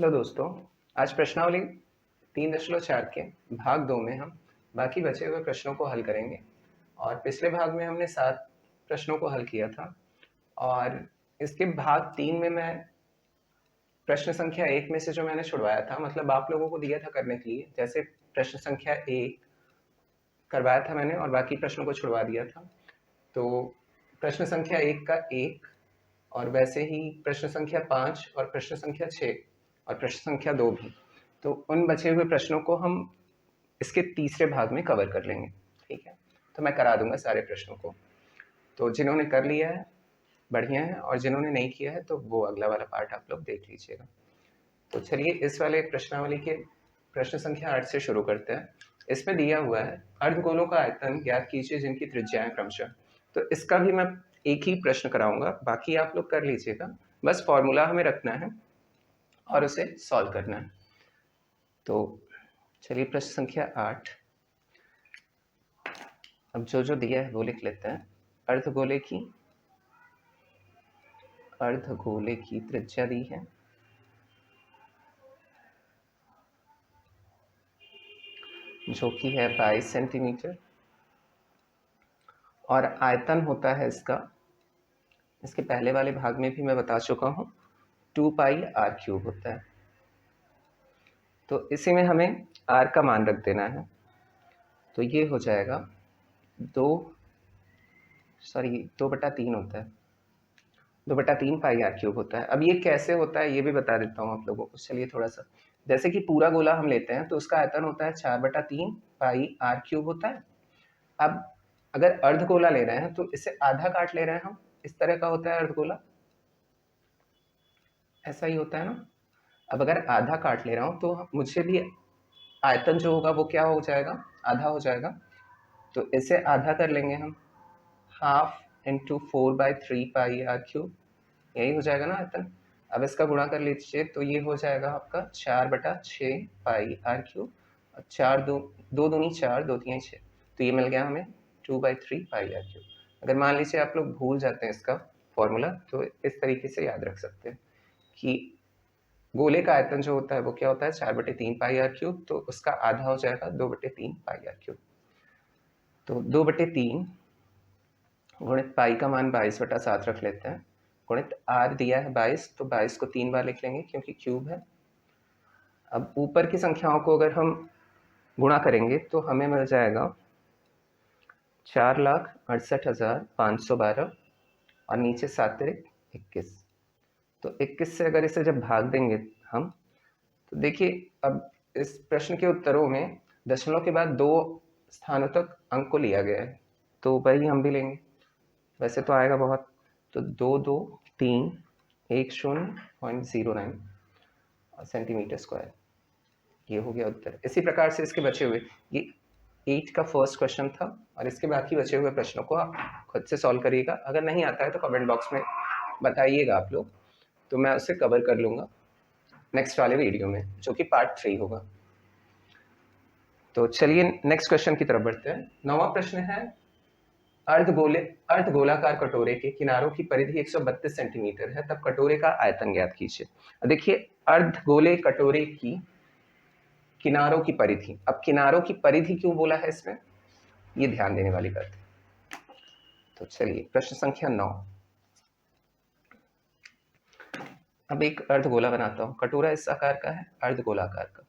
Hello दोस्तों, आज प्रश्नावली 3.4 के भाग 2 में हम बाकी बचे हुए प्रश्नों को हल करेंगे। और पिछले भाग में हमने 7 प्रश्नों को हल किया था और इसके भाग 3 में मैं प्रश्न संख्या 1 में से जो मैंने छुड़वाया था, मतलब आप लोगों को दिया था करने के लिए, जैसे प्रश्न संख्या 1 करवाया था मैंने और बाकी प्रश्नों को छुड़वा दिया था। तो प्रश्न संख्या 1 का 1 और वैसे ही प्रश्न संख्या 5 और प्रश्न संख्या 6 और प्रश्न संख्या 2 भी। तो उन बचे हुए प्रश्नों को हम इसके तीसरे भाग में कवर कर लेंगे, ठीक है। तो मैं करा दूंगा सारे प्रश्नों को। तो जिन्होंने कर लिया है बढ़िया है, और जिन्होंने नहीं किया है तो वो अगला वाला पार्ट आप लोग देख लीजिएगा। तो चलिए इस वाले प्रश्नावली के प्रश्न संख्या 8 से शुरू करते हैं। इसमें दिया हुआ है अर्धगोलों का आयतन ज्ञात कीजिए जिनकी त्रिज्याएं क्रमशः। तो इसका भी मैं एक ही प्रश्न कराऊंगा, बाकी आप लोग कर लीजिएगा। बस फॉर्मूला हमें रखना है और उसे सॉल्व करना है। तो चलिए प्रश्न संख्या 8। अब जो जो दिया है वो लिख लेते हैं। अर्धगोले की त्रिज्या दी है जो कि है 22 सेंटीमीटर और आयतन होता है इसके पहले वाले भाग में भी मैं बता चुका हूँ 2πr³ होता है। तो इसी में हमें r का मान रख देना है। तो ये हो जाएगा 2/3 होता है, 2/3πr³ होता है। अब ये कैसे होता है ये भी बता देता हूँ आप लोगों को। चलिए थोड़ा सा, जैसे कि पूरा गोला हम लेते हैं तो उसका आयतन होता है 4/3πr³ होता है। अब अगर अर्धगोला ले रहे हैं तो इसे आधा काट ले रहे हैं हम, इस तरह का होता है अर्धगोला, ऐसा ही होता है ना। अब अगर आधा काट ले रहा हूँ तो मुझे भी आयतन जो होगा वो क्या हो जाएगा, आधा हो जाएगा। तो इसे आधा कर लेंगे हम, 1/2 × 4/3πr³, यही हो जाएगा ना आयतन। अब इसका गुणा कर लीजिए तो ये हो जाएगा आपका 4/6πr³। और 4 2 दूनी 4, 2 तियां 6, तो ये मिल गया हमें 2/3πr³। अगर मान लीजिए आप लोग भूल जाते हैं इसका फॉर्मूला तो इस तरीके से याद रख सकते हैं कि गोले का आयतन जो होता है वो क्या होता है 4/3πr³, तो उसका आधा हो जाएगा 2/3πr³। तो 2/3 गुणित पाई का मान 22/7 रख लेते हैं, गुणित r दिया है 22, तो 22 को 3 बार लिख लेंगे क्योंकि क्यूब है। अब ऊपर की संख्याओं को अगर हम गुणा करेंगे तो हमें मिल जाएगा 4,68,512 और नीचे 7 21। तो 21 से अगर इसे जब भाग देंगे हम तो देखिए अब इस प्रश्न के उत्तरों में दशमलव के बाद 2 स्थानों तक अंक को लिया गया है, तो वही हम भी लेंगे। वैसे तो आएगा बहुत, तो 22310.09 सेंटीमीटर स्क्वायर, ये हो गया उत्तर। इसी प्रकार से इसके बचे हुए, ये 8 का फर्स्ट क्वेश्चन था और इसके बाकी बचे हुए प्रश्नों को आप खुद से सॉल्व करिएगा। अगर नहीं आता है तो कमेंट बॉक्स में बताइएगा आप लोग, तो मैं उसे कवर कर लूँगा नेक्स्ट वाले वीडियो में, जो कि पार्ट 3 होगा। तो चलिए नेक्स्ट क्वेश्चन की तरफ बढ़ते हैं। 9वां प्रश्न है अर्धगोलाकार कटोरे के किनारों की परिधि 132 सेंटीमीटर है, तब कटोरे का आयतन ज्ञात कीजिए। देखिए अर्धगोले कटोरे की किनारों की परिधि, अब किनारों की परिधि क्यों बोला है इसमें, ये ध्यान देने वाली बात है। तो चलिए प्रश्न संख्या 9। अब एक अर्धगोला बनाता हूं, कटोरा इस आकार का है, अर्धगोलाकार का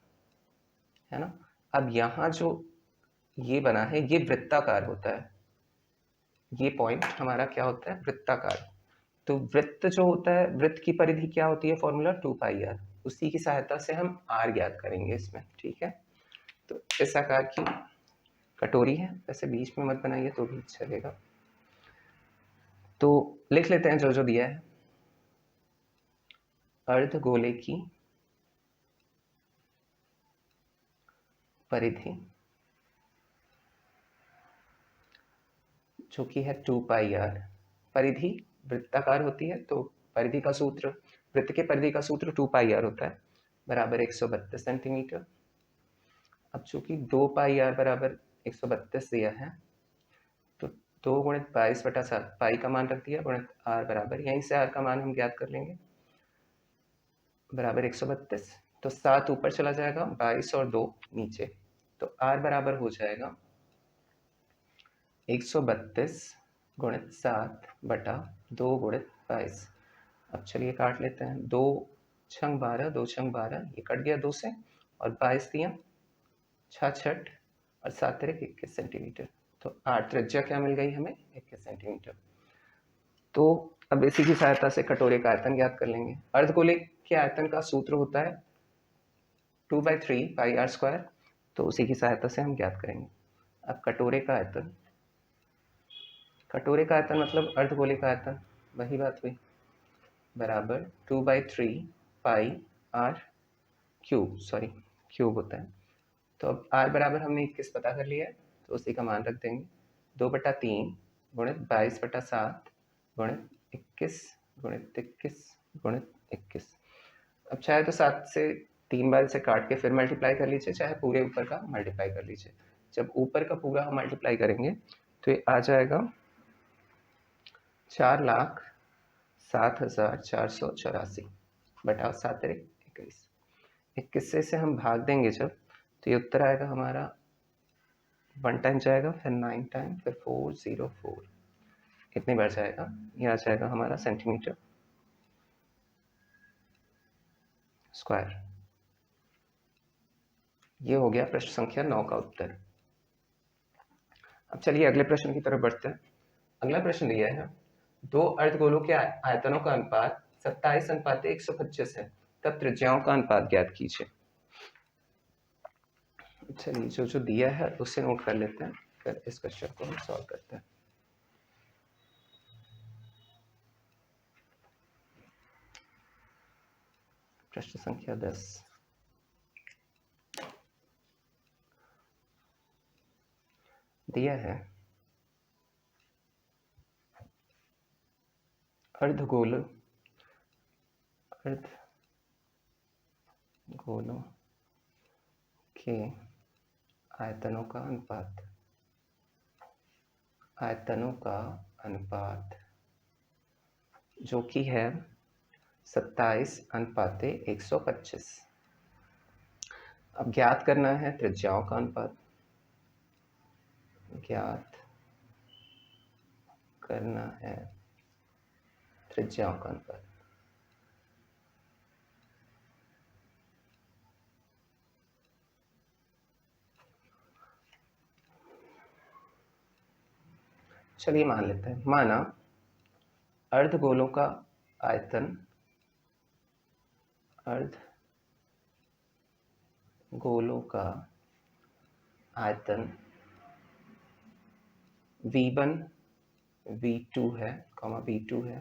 है ना। अब यहाँ जो ये बना है ये वृत्ताकार होता है, ये पॉइंट हमारा क्या होता है, वृत्ताकार। तो वृत्त जो होता है, वृत्त की परिधि क्या होती है, फॉर्मूला 2πr, उसी की सहायता से हम r ज्ञात करेंगे इसमें, ठीक है। तो इस आकार की कटोरी है, वैसे बीच में मत बनाइए तो भी चलेगा। तो लिख लेते हैं जो जो दिया है। अर्धगोले की परिधि जो कि है 2πr, परिधि वृत्ताकार होती है तो परिधि का सूत्र, वृत्त के परिधि का सूत्र 2πr होता है, बराबर 132 सेंटीमीटर। अब चूंकि 2πr बराबर 132 दिया है तो 2 गुणित 22/7, पाई का मान रख दिया, गुणित r बराबर, यहीं से r का मान हम ज्ञात कर लेंगे, बराबर 132। तो 7 ऊपर चला जाएगा, 22 और 2 नीचे, तो r बराबर हो जाएगा 132 गुणित 7 बटा 2 गुणित 22। अब चलिए काट लेते हैं, 2 छंग 12, 2 छंग 12, ये कट गया 2 से, और 22 दिया 6 और 7 तिरक 21 सेंटीमीटर। तो आर त्रिज्या क्या मिल गई हमें? 21 सेंटीमीटर। तो अब इसी की सहायता से कटोरे का आयतन ज्ञात कर लेंगे। अर्धगोले के आयतन का सूत्र होता है 2/3 पाई आर स्क्वायर, तो उसी की सहायता से हम ज्ञात करेंगे। अब कटोरे का आयतन मतलब अर्धगोले का आयतन, वही बात हुई, बराबर 2/3 पाई आर क्यूब होता है। तो अब r बराबर हमने 21 पता कर लिया है, तो उसी का मान रख देंगे, 2/3 गुणित 22/7 गुणित 21 गुणित 21 गुणित 21। अब चाहे तो 7 से 3 बार इसे काट के फिर मल्टीप्लाई कर लीजिए, चाहे पूरे ऊपर का मल्टीप्लाई कर लीजिए। जब ऊपर का पूरा हम मल्टीप्लाई करेंगे तो ये आ जाएगा 4,07,484 बटा 7 तिरक 21। 21 से इसे हम भाग देंगे जब, तो ये उत्तर आएगा हमारा 1 टाइम जाएगा, फिर 9 टाइम, फिर 404, इतनी बार जाएगा, ये आ जाएगा हमारा सेंटीमीटर स्क्वायर। ये हो गया प्रश्न संख्या 9 का उत्तर। अब चलिए अगले प्रश्न की तरफ बढ़ते हैं। अगला प्रश्न दिया है, दो अर्धगोलों के आयतनों का अनुपात 27:125 है, तब त्रिज्याओं का अनुपात ज्ञात कीजिए। चलिए जो दिया है उसे नोट कर लेते हैं, फिर इस क्वेश्चन को हम सॉल्व करते हैं। प्रश्न संख्या 10 दिया है, अर्धगोलों के आयतनों का अनुपात जो कि है 27:125। अब ज्ञात करना है त्रिज्याओं का अनुपात, चलिए मान लेते हैं, माना अर्धगोलों का आयतन V1 V2 है, V2 है,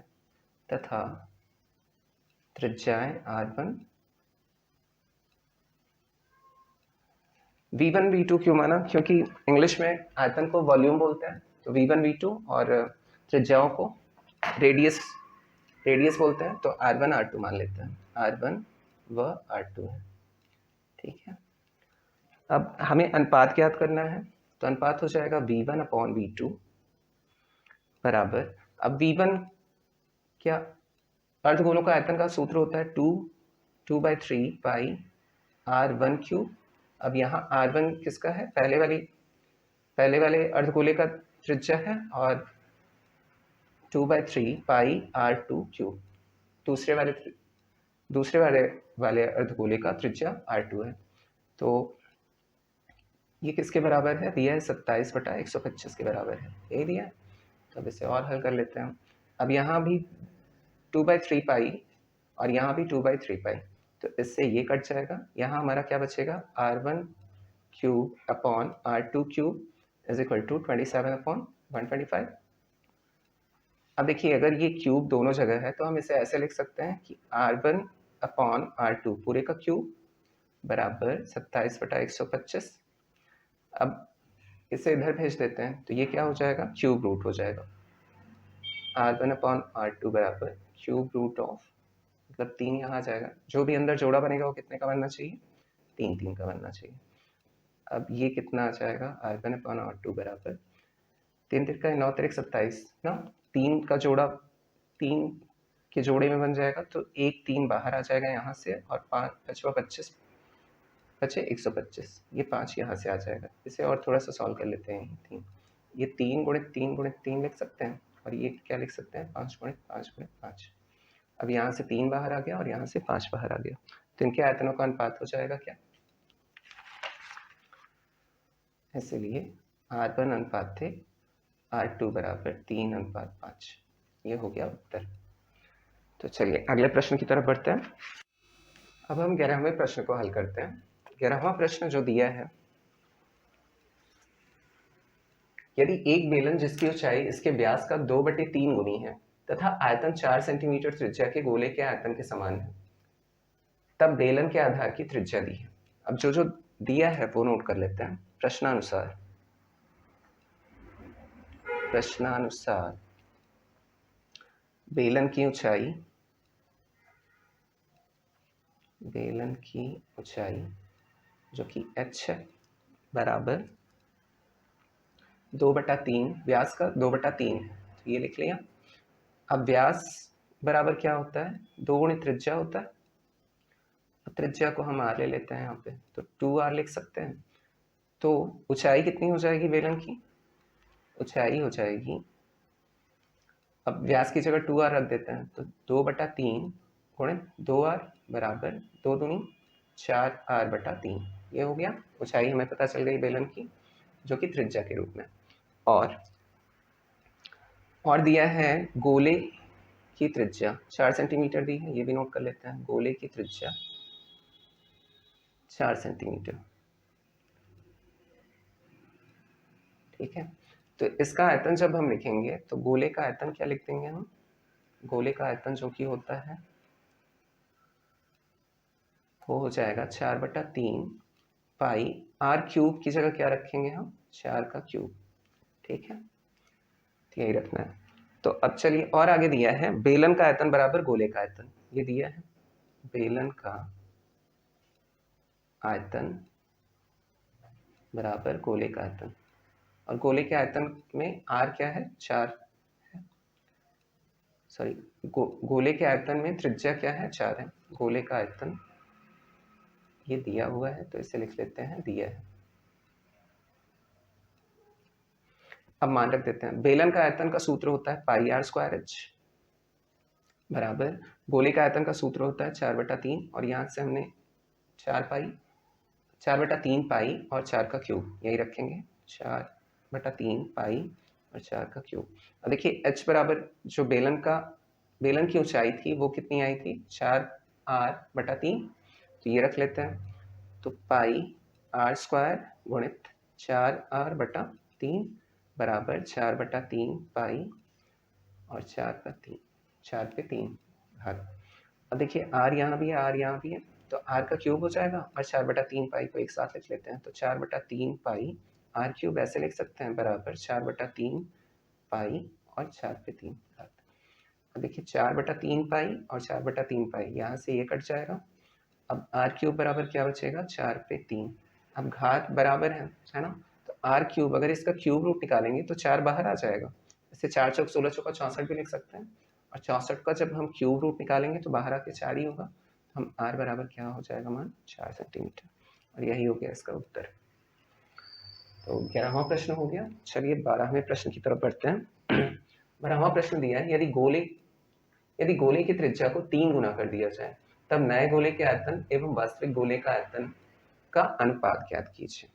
तथा त्रिज्याएं R1 V1 V2 क्यों माना? क्योंकि इंग्लिश में आयतन को वॉल्यूम बोलते हैं, तो V1 V2, और त्रिज्याओं को रेडियस बोलते हैं, तो R1 R2 मान लेते हैं, R1 व R2 है। ठीक है, अब हमें अनुपात ज्ञात करना है, तो अनुपात हो जाएगा V1/V2 बराबर, अब V1 क्या, अर्धगोलों का आयतन का सूत्र होता है 2/3 पाई R1 क्यूब। अब यहाँ R1 किसका है? पहले वाले अर्धगोले का त्रिज्या है, और 2/3 पाई R2 क्यूब दूसरे वाले अर्धगोले का त्रिज्या R2 है। तो ये किसके बराबर है? दिया है 27/125 के बराबर है, यही दिया है। तो अब इसे और हल कर लेते हैं हम। अब यहाँ भी 2/3 पाई और यहाँ भी 2/3 पाई, तो इससे ये कट जाएगा, यहाँ हमारा क्या बचेगा? R1 cube upon R2 cube is equal to 27/125। अब देखिए, अगर ये क्यूब दोनों जगह है तो हम इसे ऐसे लिख सकते हैं कि R1/R2 पूरे का क्यूब बराबर 27/125। अब इसे इधर भेज देते हैं, तो ये क्या हो जाएगा? क्यूब रूट हो जाएगा। R1/R2 बराबर क्यूब रूट ऑफ, मतलब 3 यहाँ आ जाएगा, जो भी अंदर जोड़ा बनेगा वो कितने का बनना चाहिए? 3 का बनना चाहिए। अब ये कितना आ जाएगा? R1/R2 बराबर 3 तिरका 9 तिरक 27 ना, 3 का जोड़ा 3 के जोड़े में बन जाएगा, तो 1 3 बाहर आ जाएगा यहाँ से, और 5 5 25 बचे 125, ये 5 यहाँ से आ जाएगा। इसे और थोड़ा सा सॉल्व कर लेते हैं। 3 ये 3 गुणित 3 गुणित 3 लिख सकते हैं, और ये क्या लिख सकते हैं 5 गुणित 5 गुणित 5। अब यहाँ से 3 बाहर आ गया और यहाँ से 5 बाहर आ गया, तो इनके आयतनों का अनुपात हो जाएगा क्या, इसलिए R1 अनुपात थे R2 बराबर 3:5। ये हो गया उत्तर। तो चलिए अगले प्रश्न की तरफ बढ़ते हैं। अब हम 11वें प्रश्न को हल करते हैं। 11वां प्रश्न जो दिया है, यदि एक बेलन जिसकी ऊंचाई इसके व्यास का 2/3 गुनी है तथा आयतन 4 सेंटीमीटर त्रिज्या के गोले के आयतन के समान है, तब बेलन के आधार की त्रिज्या दी है। अब जो जो दिया है वो नोट कर लेते हैं। प्रश्नानुसार बेलन की ऊंचाई जो कि h है बराबर 2/3, व्यास का 2/3 है, तो ये लिख लिया। अब व्यास बराबर क्या होता है, 2 गुणित त्रिज्या होता है। त्रिज्या को हम r ले लेते हैं यहाँ पे, तो 2r लिख सकते हैं। तो ऊंचाई कितनी हो जाएगी बेलन की, ऊंचाई हो जाएगी, अब व्यास की जगह 2r रख देते हैं, तो 2/3 गुणित 2r बराबर 2 दूनी 4r/3। ये हो गया, ऊंचाई हमें पता चल गई बेलन की, जो कि त्रिज्या के रूप में। और दिया है गोले की त्रिज्या 4 सेंटीमीटर दी है, ये भी नोट कर लेते हैं। गोले की त्रिज्या 4 सेंटीमीटर, ठीक है। तो इसका आयतन जब हम लिखेंगे तो गोले का आयतन क्या लिख देंगे हम, गोले का आयतन जो कि होता है वो हो जाएगा 4/3 पाई, r क्यूब की जगह क्या रखेंगे हम, 4 का क्यूब, ठीक है, तो यही रखना है। तो अब चलिए और आगे दिया है बेलन का आयतन बराबर गोले का आयतन, ये दिया है बेलन का आयतन बराबर गोले का आयतन, और गोले के आयतन में r क्या है, 4 है, सॉरी गोले के आयतन में त्रिज्या क्या है, 4 है। गोले का आयतन ये दिया हुआ है, तो इसे लिख लेते हैं दिया है। अब मान रख देते हैं बेलन का आयतन का सूत्र होता है πr²h बराबर गोले का आयतन का सूत्र होता है 4/3, और यहाँ से हमने 4/3 पाई और 4 का क्यूब यही रखेंगे, 4/3 पाई और 4 का क्यूब। अब देखिए h बराबर जो बेलन की ऊंचाई थी वो कितनी आई थी, 4r/3, तो ये रख लेते हैं। तो πr² गुणित 4r/3 बराबर 4/3 पाई और 4 का 3, 4 पे 3 भाग। अब देखिए r यहाँ भी है, r यहाँ भी है, तो r का क्यूब हो जाएगा, और 4/3 पाई को एक साथ लिख लेते हैं, तो 4/3 पाई r क्यूब ऐसे लिख सकते हैं बराबर 4/3 पाई और 4 पे 3 भाग। अब देखिए 4/3 पाई और 4/3 पाई, यहाँ से ये कट जाएगा। अब r क्यूब बराबर क्या बचेगा, 4 पे 3। अब घात बराबर है ना, तो r क्यूब अगर इसका क्यूब रूट निकालेंगे तो 4 बाहर आ जाएगा, इसे 4 चौक 16 चौका 64 भी लिख सकते हैं, और 64 का जब हम क्यूब रूट निकालेंगे तो बाहर आके 4 ही होगा, तो हम r बराबर क्या हो जाएगा मान 4 सेंटीमीटर, और यही हो गया इसका उत्तर। तो 11वां प्रश्न हो गया। चलिए 12वें प्रश्न की तरफ बढ़ते हैं। 12वां प्रश्न दिया है यदि गोले की त्रिज्या को 3 गुना कर दिया जाए तब नए गोले के आयतन एवं वास्तविक गोले का आयतन का अनुपात ज्ञात कीजिए।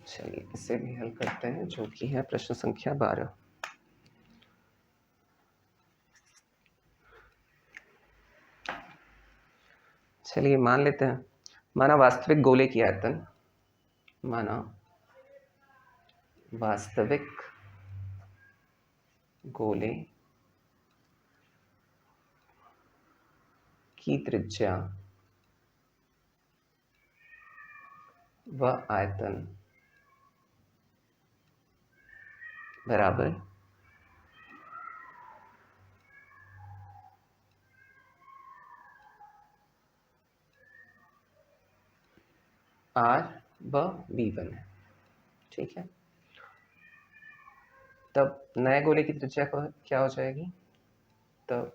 चलिए इसे भी हल करते हैं, जो कि है प्रश्न संख्या 12। चलिए मान लेते हैं, माना वास्तविक गोले की आयतन, माना वास्तविक गोले की त्रिज्या व आयतन बराबर r व v1 है, ठीक है। तब नए गोले की त्रिज्या क्या हो जाएगी? तब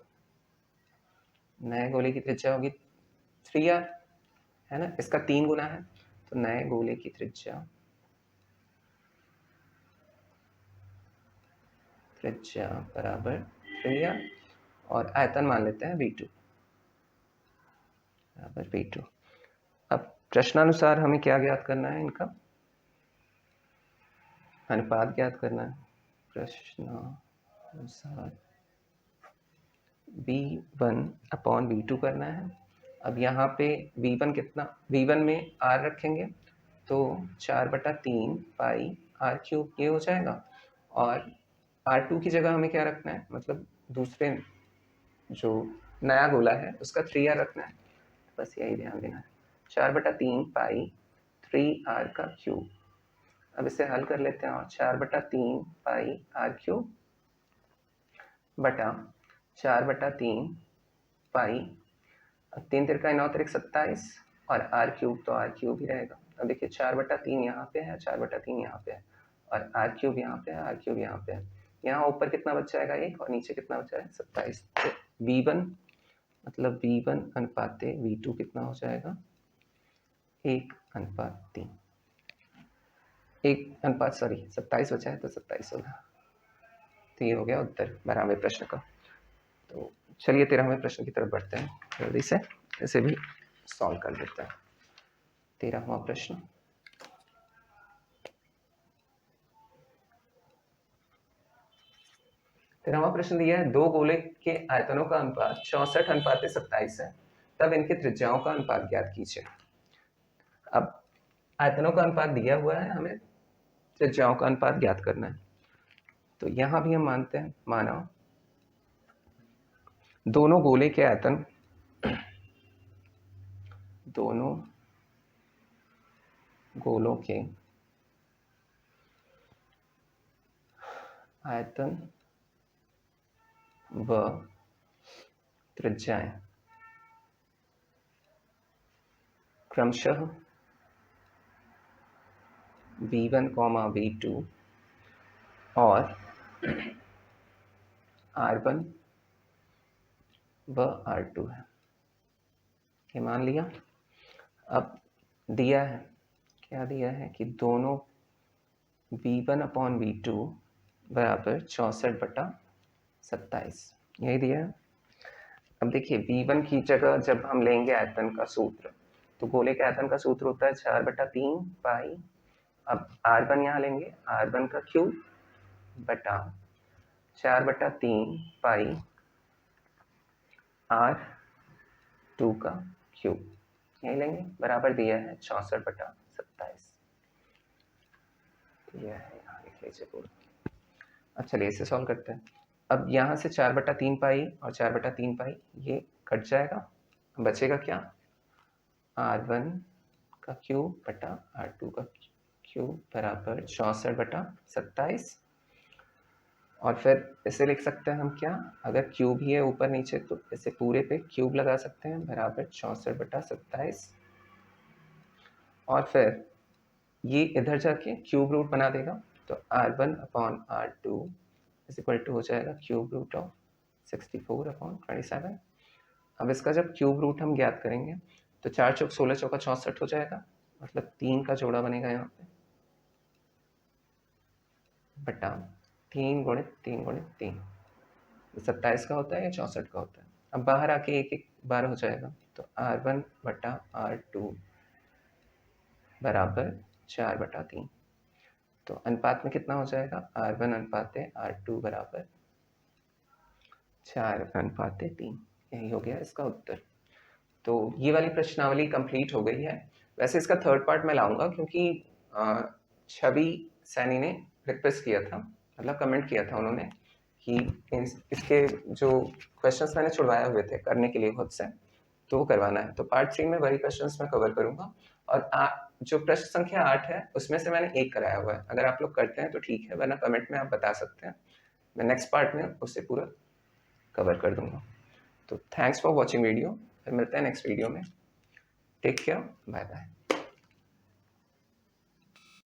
नए गोले की त्रिज्या होगी 3r, है ना, इसका 3 गुना है, तो नए गोले की त्रिज्या बराबर 3r और आयतन मान लेते हैं v2 बराबर v2। अब प्रश्नानुसार हमें क्या ज्ञात करना है? इनका अनुपात ज्ञात करना है। प्रश्नानुसार v1/v2 करना है। अब यहाँ पे v1 कितना, v1 में r रखेंगे तो 4/3 पाई r³ ये हो जाएगा, और r2 की जगह हमें क्या रखना है, मतलब दूसरे जो नया गोला है उसका 3r रखना है, बस यही ध्यान देना है। 4/3 पाई 3r³। अब इसे हल कर लेते हैं, और 4/3 पाई r³ बटा 4/3 पाई, 3 तिरका 9 तिरक 27 और r³ तो r³ ही रहेगा। अब देखिए 4/3 यहाँ पे है, 4/3 यहाँ पे है, और r³ यहाँ पे है, r³ यहाँ पे है। यहाँ ऊपर कितना बच जाएगा 1, और नीचे कितना बचा है 27। तो v1 मतलब v1 अनुपाते v2 कितना हो जाएगा 1/3। 27 बचा है तो 27 होगा। तो ये हो गया उत्तर 12वें प्रश्न का। तो चलिए 13वें प्रश्न की तरफ बढ़ते हैं, जल्दी से इसे भी सॉल्व कर लेते हैं। 13वां प्रश्न, दिया है, दो गोले के आयतनों का अनुपात 64/27 है, तब इनके त्रिज्याओं का अनुपात ज्ञात कीजिए। अब आयतनों का अनुपात दिया हुआ है, हमें त्रिज्याओं का अनुपात ज्ञात करना है। तो यहां भी हम मानते हैं, माना दोनों गोले के आयतन, दोनों गोलों के आयतन व त्रिज्याएं क्रमशः v1, v2 और r1 व r2 है, ये मान लिया। अब दिया है, क्या दिया है कि दोनों v1/v2 बराबर 64/27, यही दिया है। अब देखिए v1 की जगह जब हम लेंगे आयतन का सूत्र, तो गोले के आयतन का सूत्र होता है 4/3 पाई, अब r1 यहाँ लेंगे, r1 का क्यूब बटा 4/3 पाई r2 का क्यूब, यही लेंगे, बराबर दिया है 64/27। यह है, यहाँ लिख लीजिए पूरा। अब चलिए इसे सॉल्व करते हैं। अब यहाँ से 4/3 पाई और 4/3 पाई ये कट जाएगा, बचेगा क्या, r1 का क्यूब बटा r2 का क्यूब बराबर 64/27। और फिर इसे लिख सकते हैं हम क्या, अगर क्यूब ही है ऊपर नीचे तो इसे पूरे पे क्यूब लगा सकते हैं, बराबर 64/27। और फिर ये इधर जाके क्यूब रूट बना देगा, तो r1/r2 इज इक्वल टू हो जाएगा क्यूब रूट ऑफ 64/27। अब इसका जब क्यूब रूट हम ज्ञात करेंगे तो 4 चौक 16 चौका 64 हो जाएगा, मतलब 3 का जोड़ा बनेगा यहाँ पे, बटा 3 गुणित 3 गुणित 3, 27 का होता है या 64 का होता है। अब बाहर आके एक एक बार हो जाएगा, तो r1/r2 बराबर 4/3। तो अनुपात में कितना हो जाएगा, r1/r2 बराबर 4/3, यही हो गया इसका उत्तर। तो ये वाली प्रश्नावली कंप्लीट हो गई है। वैसे इसका थर्ड पार्ट मैं लाऊंगा, क्योंकि छवि सैनी ने रिक्वेस्ट किया था, मतलब कमेंट किया था उन्होंने कि इसके जो क्वेश्चंस मैंने छुड़वाए हुए थे करने के लिए खुद से, तो वो करवाना है। तो पार्ट 3 में वही क्वेश्चंस मैं कवर करूंगा, और जो प्रश्न संख्या 8 है उसमें से मैंने एक कराया हुआ है, अगर आप लोग करते हैं तो ठीक है, वरना कमेंट में आप बता सकते हैं, मैं नेक्स्ट पार्ट में उससे पूरा कवर कर दूंगा। तो थैंक्स फॉर वॉचिंग वीडियो, फिर मिलते हैं नेक्स्ट वीडियो में। Take care, bye bye.